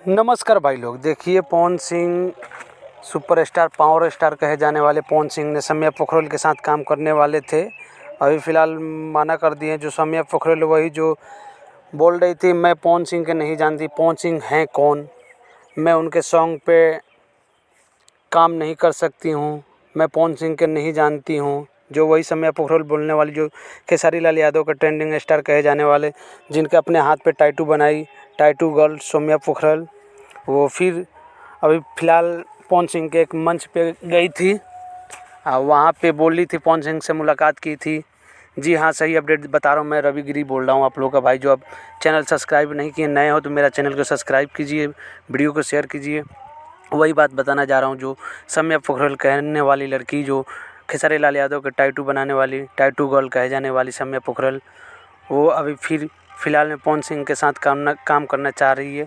नमस्कार भाई लोग, देखिए Pawan Singh superstar power star कहे जाने वाले पवन सिंह ने सौम्या पोखरल के साथ काम करने वाले थे। अभी फ़िलहाल मना कर दिए। जो सौम्या पोखरल वही जो बोल रही थी, मैं पवन सिंह के नहीं जानती, पवन सिंह हैं कौन, मैं उनके सॉन्ग पे काम नहीं कर सकती हूँ, मैं पवन सिंह के नहीं जानती हूँ। जो वही सौम्या पोखरल बोलने वाली, जो खेसारी लाल यादव का ट्रेंडिंग स्टार कहे जाने वाले, जिनके अपने हाथ पे टैटू बनाई, टैटू गर्ल सौम्या पोखरल, वो फिर अभी फ़िलहाल पवन सिंह के एक मंच पे गई थी। वहाँ पे बोली थी, पवन सिंह से मुलाकात की थी। जी हाँ, सही अपडेट बता रहा हूँ। मैं रवि गिरी बोल रहा हूँ आप लोगों का भाई। जो अब चैनल सब्सक्राइब नहीं किए, नए हो तो मेरा चैनल को सब्सक्राइब कीजिए, वीडियो को शेयर कीजिए। वही बात बताना जा रहा हूँ, जो सौम्या पोखरल कहने वाली लड़की, जो खेसारी लाल यादव के टैटू बनाने वाली, टैटू गर्ल कहे जाने वाली सौम्या पोखरल, वो अभी फिर फ़िलहाल में पवन सिंह के साथ काम करना चाह रही है।